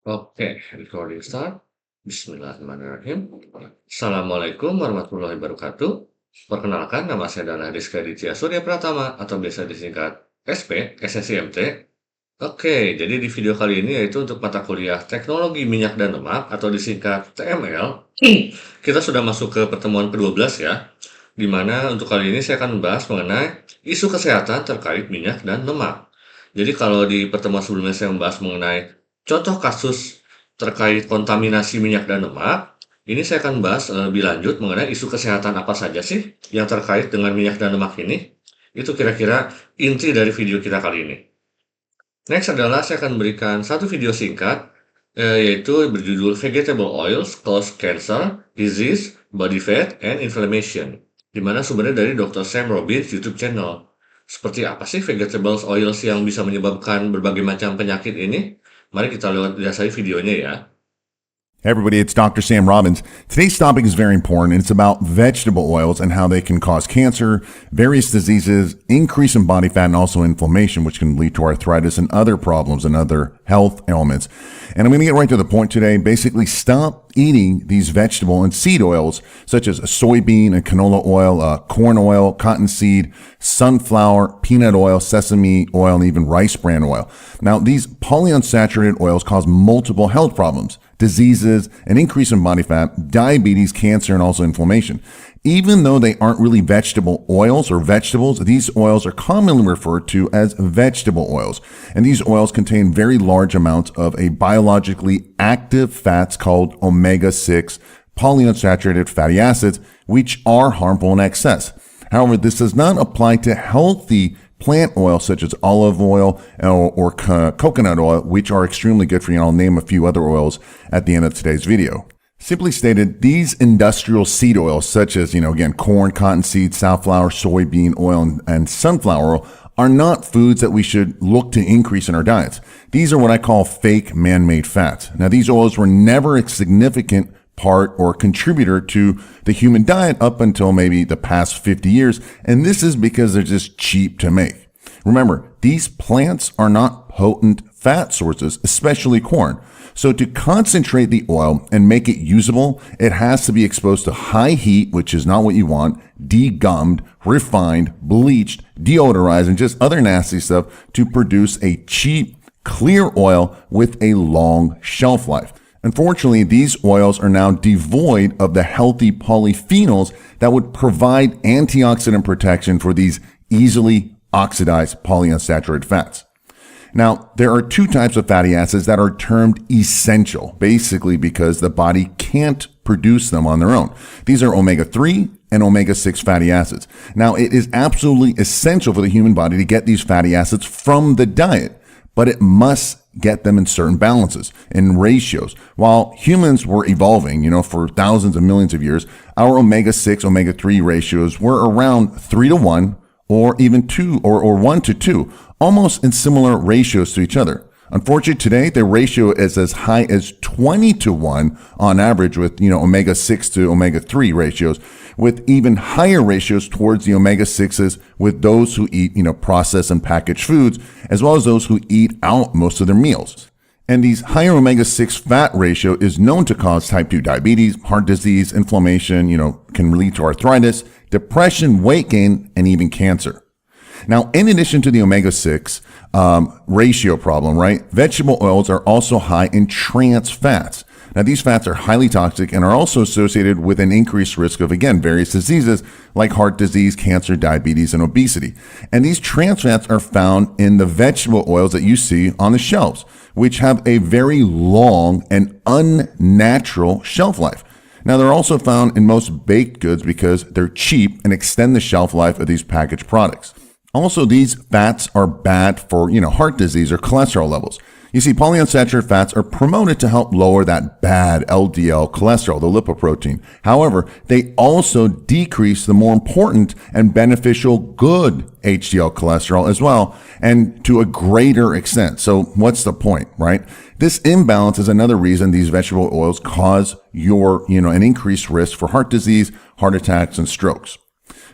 Oke, recording start. Bismillahirrahmanirrahim. Assalamualaikum warahmatullahi wabarakatuh. Perkenalkan, nama saya adalah Rizky Aditya Surya Pratama atau biasa disingkat SP, SSIMT. Oke, jadi di video kali ini yaitu untuk mata kuliah Teknologi Minyak dan Lemak atau disingkat TML. Kita sudah masuk ke pertemuan ke-12 ya, di mana untuk kali ini saya akan membahas mengenai isu kesehatan terkait minyak dan lemak. Jadi kalau di pertemuan sebelumnya saya membahas mengenai contoh kasus terkait kontaminasi minyak dan lemak, ini saya akan bahas lebih lanjut mengenai isu kesehatan apa saja sih yang terkait dengan minyak dan lemak ini. Itu kira-kira inti dari video kita kali ini. Next adalah saya akan berikan satu video singkat, yaitu berjudul Vegetable Oils Cause Cancer, Disease, Body Fat, and Inflammation, di mana sumbernya dari Dr. Sam Robbins YouTube channel. Seperti apa sih vegetable oils yang bisa menyebabkan berbagai macam penyakit ini? Mari kita lihat saja videonya ya. Hey everybody, it's Dr. Sam Robbins. Today's topic is very important, and it's about vegetable oils and how they can cause cancer, various diseases, increase in body fat, and also inflammation, which can lead to arthritis and other problems and other health ailments. And I'm going to get right to the point today. Basically, stop eating these vegetable and seed oils, such as soybean and canola oil, corn oil, cottonseed, sunflower, peanut oil, sesame oil, and even rice bran oil. Now, these polyunsaturated oils cause multiple health problems, diseases, an increase in body fat, diabetes, cancer, and also inflammation. Even though they aren't really vegetable oils or vegetables, these oils are commonly referred to as vegetable oils. And these oils contain very large amounts of a biologically active fats called omega-6 polyunsaturated fatty acids, which are harmful in excess. However, this does not apply to healthy plant oil such as olive oil or coconut oil, which are extremely good for you. And I'll name a few other oils at the end of today's video. Simply stated, these industrial seed oils, such as, again, corn, cottonseed, safflower, soybean oil, and sunflower oil, are not foods that we should look to increase in our diets. These are what I call fake man-made fats. Now, these oils were never a significant part or contributor to the human diet up until maybe the past 50 years, and this is because they're just cheap to make. Remember, these plants are not potent fat sources, especially corn. So to concentrate the oil and make it usable, it has to be exposed to high heat, which is not what you want, degummed, refined, bleached, deodorized, and just other nasty stuff to produce a cheap, clear oil with a long shelf life. Unfortunately, these oils are now devoid of the healthy polyphenols that would provide antioxidant protection for these easily oxidized polyunsaturated fats. Now, there are two types of fatty acids that are termed essential, basically because the body can't produce them on their own. These are omega-3 and omega-6 fatty acids. Now, it is absolutely essential for the human body to get these fatty acids from the diet, but it must get them in certain balances and ratios. While humans were evolving, for thousands of millions of years, our omega-6, omega-3 ratios were around 3-to-1 or even 2 or 1-to-2, almost in similar ratios to each other. Unfortunately, today, the ratio is as high as 20-to-1 on average with, omega-6 to omega-3 ratios, with even higher ratios towards the omega-6s with those who eat, processed and packaged foods, as well as those who eat out most of their meals. And these higher omega-6 fat ratio is known to cause type 2 diabetes, heart disease, inflammation, can lead to arthritis, depression, weight gain, and even cancer. Now, in addition to the omega-6 ratio problem, right, vegetable oils are also high in trans fats. Now, these fats are highly toxic and are also associated with an increased risk of, again, various diseases like heart disease, cancer, diabetes, and obesity. And these trans fats are found in the vegetable oils that you see on the shelves, which have a very long and unnatural shelf life. Now, they're also found in most baked goods because they're cheap and extend the shelf life of these packaged products. Also, these fats are bad for, heart disease or cholesterol levels. You see, polyunsaturated fats are promoted to help lower that bad LDL cholesterol, the lipoprotein. However, they also decrease the more important and beneficial good HDL cholesterol as well, and to a greater extent. So what's the point, right? This imbalance is another reason these vegetable oils cause an increased risk for heart disease, heart attacks, and strokes.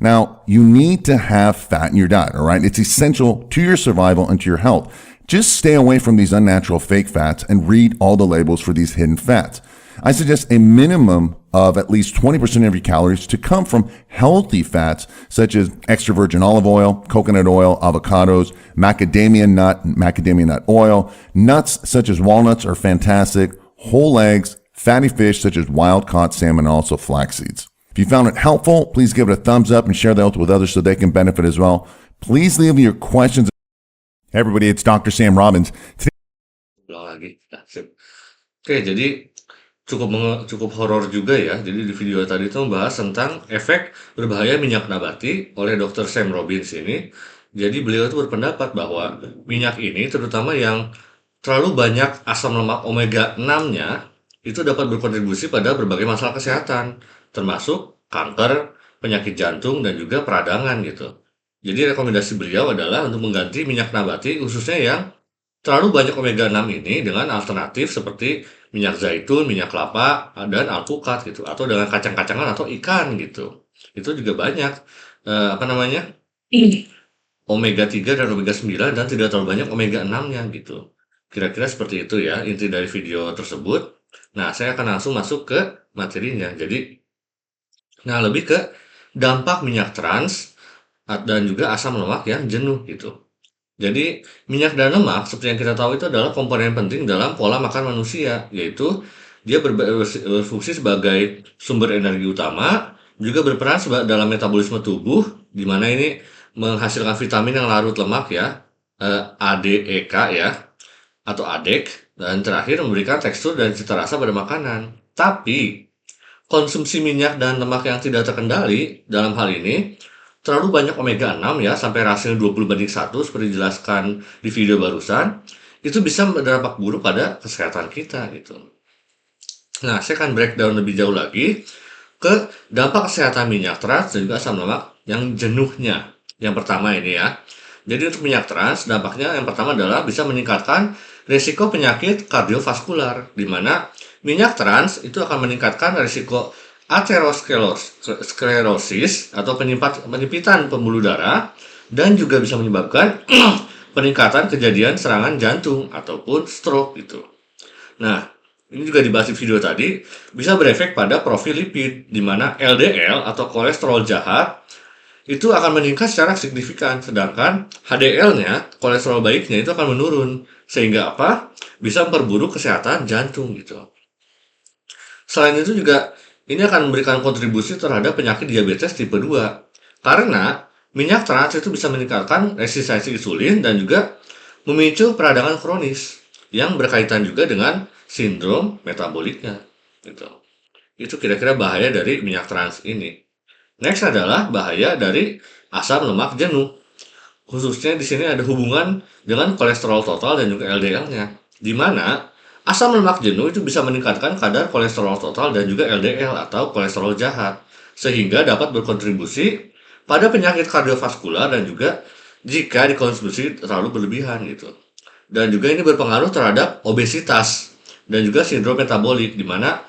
Now, you need to have fat in your diet, all right? It's essential to your survival and to your health. Just stay away from these unnatural fake fats and read all the labels for these hidden fats. I suggest a minimum of at least 20% of your calories to come from healthy fats such as extra virgin olive oil, coconut oil, avocados, macadamia nut oil. Nuts such as walnuts are fantastic. Whole eggs, fatty fish such as wild caught salmon, and also flax seeds. If you found it helpful, please give it a thumbs up and share that with others so they can benefit as well. Please leave your questions. Hey everybody, it's Dr. Sam Robbins. Ulang lagi. Nah, sip. Oke, jadi cukup horor juga ya. Jadi di video tadi itu membahas tentang efek berbahaya minyak nabati oleh Dr. Sam Robbins ini. Jadi beliau itu berpendapat bahwa minyak ini, terutama yang terlalu banyak asam lemak omega 6-nya, itu dapat berkontribusi pada berbagai masalah kesehatan, termasuk kanker, penyakit jantung, dan juga peradangan gitu. Jadi rekomendasi beliau adalah untuk mengganti minyak nabati khususnya yang terlalu banyak omega 6 ini dengan alternatif seperti minyak zaitun, minyak kelapa, dan alpukat gitu, atau dengan kacang-kacangan atau ikan gitu. Itu juga banyak omega 3 dan omega 9 dan tidak terlalu banyak omega 6-nya gitu. Kira-kira seperti itu ya inti dari video tersebut. Nah, saya akan langsung masuk ke materinya. Jadi lebih ke dampak minyak trans dan juga asam lemak yang jenuh gitu. Jadi minyak dan lemak seperti yang kita tahu itu adalah komponen penting dalam pola makan manusia, yaitu dia berfungsi sebagai sumber energi utama, juga berperan dalam metabolisme tubuh, di mana ini menghasilkan vitamin yang larut lemak ya, ADEK ya, atau ADEK, dan terakhir memberikan tekstur dan cita rasa pada makanan. Tapi konsumsi minyak dan lemak yang tidak terkendali dalam hal ini terlalu banyak omega 6 ya, sampai rasio 20:1 seperti dijelaskan di video barusan, itu bisa berdampak buruk pada kesehatan kita gitu. Nah, saya akan breakdown lebih jauh lagi ke dampak kesehatan minyak trans dan juga asam lemak yang jenuhnya. Yang pertama ini ya. Jadi untuk minyak trans, dampaknya yang pertama adalah bisa meningkatkan risiko penyakit kardiovaskular, di mana minyak trans itu akan meningkatkan risiko aterosklerosis atau penyempitan pembuluh darah, dan juga bisa menyebabkan peningkatan kejadian serangan jantung ataupun stroke gitu. Nah, ini juga dibahas di video tadi, bisa berefek pada profil lipid, di mana LDL atau kolesterol jahat itu akan meningkat secara signifikan, sedangkan HDL-nya, kolesterol baiknya itu akan menurun, sehingga bisa memperburuk kesehatan jantung gitu. Selain itu juga ini akan memberikan kontribusi terhadap penyakit diabetes tipe 2. Karena minyak trans itu bisa meningkatkan resistensi insulin dan juga memicu peradangan kronis yang berkaitan juga dengan sindrom metaboliknya. Gitu. Itu kira-kira bahaya dari minyak trans ini. Next adalah bahaya dari asam lemak jenuh. Khususnya di sini ada hubungan dengan kolesterol total dan juga LDL-nya. Di mana asam lemak jenuh itu bisa meningkatkan kadar kolesterol total dan juga LDL atau kolesterol jahat, sehingga dapat berkontribusi pada penyakit kardiovaskular dan juga jika dikonsumsi terlalu berlebihan gitu. Dan juga ini berpengaruh terhadap obesitas dan juga sindrom metabolik, di mana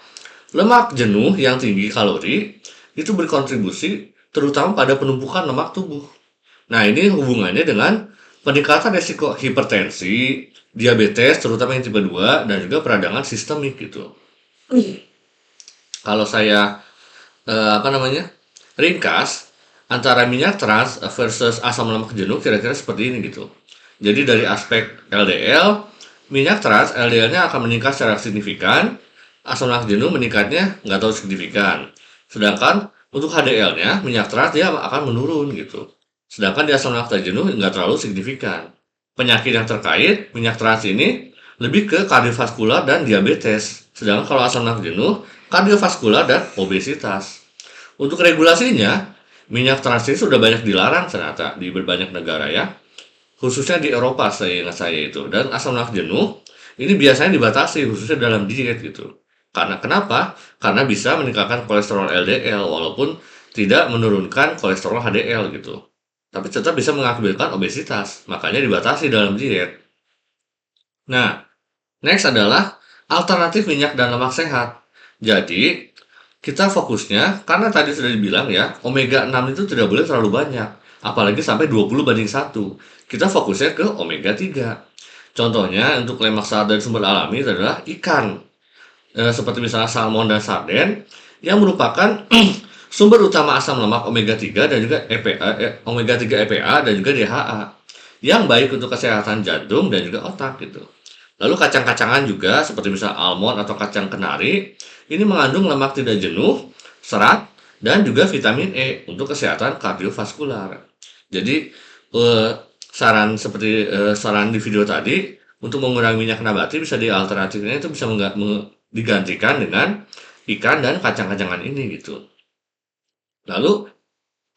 lemak jenuh yang tinggi kalori itu berkontribusi terutama pada penumpukan lemak tubuh. Nah, ini hubungannya dengan peningkatan risiko hipertensi, diabetes, terutama yang tipe 2, dan juga peradangan sistemik gitu. Kalau saya ringkas antara minyak trans versus asam lemak jenuh kira-kira seperti ini gitu. Jadi dari aspek LDL, minyak trans LDL-nya akan meningkat secara signifikan, asam lemak jenuh meningkatnya nggak terlalu signifikan. Sedangkan untuk HDL-nya, minyak trans dia akan menurun gitu. Sedangkan di asam lemak jenuh nggak terlalu signifikan. Penyakit yang terkait minyak trans ini lebih ke kardiovaskular dan diabetes. Sedangkan kalau asam lemak jenuh, kardiovaskular dan obesitas. Untuk regulasinya, minyak trans ini sudah banyak dilarang ternyata di berbanyak negara ya. Khususnya di Eropa seingat saya itu. Dan asam lemak jenuh ini biasanya dibatasi khususnya dalam diet gitu. Karena kenapa? Karena bisa meningkatkan kolesterol LDL walaupun tidak menurunkan kolesterol HDL gitu. Tapi tetap bisa mengakibatkan obesitas, makanya dibatasi dalam diet. Nah, next adalah alternatif minyak dan lemak sehat. Jadi, kita fokusnya, karena tadi sudah dibilang ya, omega 6 itu tidak boleh terlalu banyak, apalagi sampai 20:1. Kita fokusnya ke omega 3. Contohnya untuk lemak sehat dari sumber alami adalah ikan, seperti misalnya salmon dan sarden yang merupakan sumber utama asam lemak omega 3 dan juga omega 3 EPA dan juga DHA yang baik untuk kesehatan jantung dan juga otak gitu. Lalu kacang-kacangan juga seperti misalnya almond atau kacang kenari ini mengandung lemak tidak jenuh, serat, dan juga vitamin E untuk kesehatan kardiovaskular. Jadi saran di video tadi untuk mengurangi minyak nabati bisa dialternatifnya itu bisa digantikan dengan ikan dan kacang-kacangan ini gitu. Lalu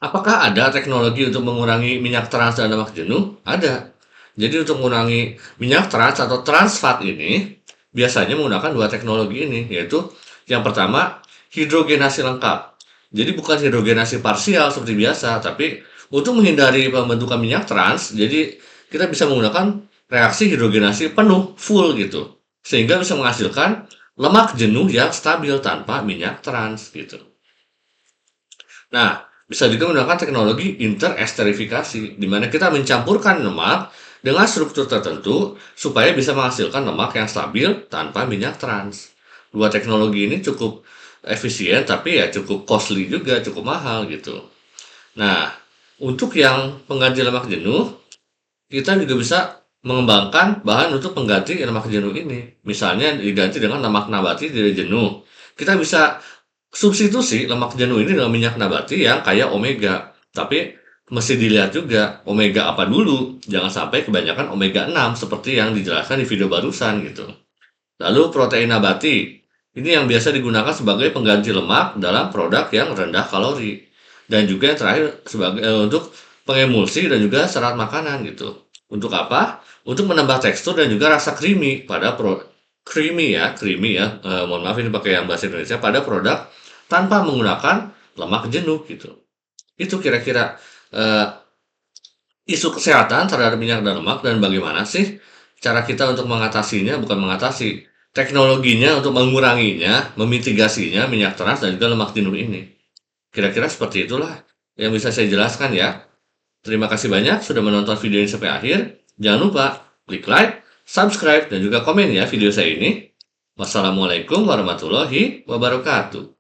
apakah ada teknologi untuk mengurangi minyak trans dan lemak jenuh? Ada. Jadi untuk mengurangi minyak trans atau trans fat ini biasanya menggunakan dua teknologi ini, yaitu yang pertama hidrogenasi lengkap. Jadi bukan hidrogenasi parsial seperti biasa, tapi untuk menghindari pembentukan minyak trans, jadi kita bisa menggunakan reaksi hidrogenasi penuh, full gitu. Sehingga bisa menghasilkan lemak jenuh yang stabil tanpa minyak trans gitu. Nah, bisa juga menggunakan teknologi interesterifikasi, di mana kita mencampurkan lemak dengan struktur tertentu supaya bisa menghasilkan lemak yang stabil tanpa minyak trans. Dua teknologi ini cukup efisien, tapi ya cukup costly juga, cukup mahal gitu. Nah, untuk yang pengganti lemak jenuh, kita juga bisa mengembangkan bahan untuk pengganti lemak jenuh ini. Misalnya diganti dengan lemak nabati dari jenuh. Kita bisa substitusi lemak jenuh ini dengan minyak nabati yang kaya omega. Tapi mesti dilihat juga omega apa dulu. Jangan sampai kebanyakan omega 6 seperti yang dijelaskan di video barusan gitu. Lalu protein nabati. Ini yang biasa digunakan sebagai pengganti lemak dalam produk yang rendah kalori. Dan juga yang terakhir sebagai untuk pengemulsi dan juga serat makanan gitu. Untuk apa? Untuk menambah tekstur dan juga rasa creamy pada creamy ya. Mohon maaf ini pakai yang bahasa Indonesia pada produk tanpa menggunakan lemak jenuh gitu. Itu kira-kira isu kesehatan terhadap minyak dan lemak dan bagaimana sih cara kita untuk mengatasinya, bukan mengatasi, teknologinya untuk menguranginya, memitigasinya minyak trans dan juga lemak jenuh ini. Kira-kira seperti itulah yang bisa saya jelaskan ya. Terima kasih banyak sudah menonton video ini sampai akhir. Jangan lupa klik like, subscribe, dan juga komen ya video saya ini. Wassalamualaikum warahmatullahi wabarakatuh.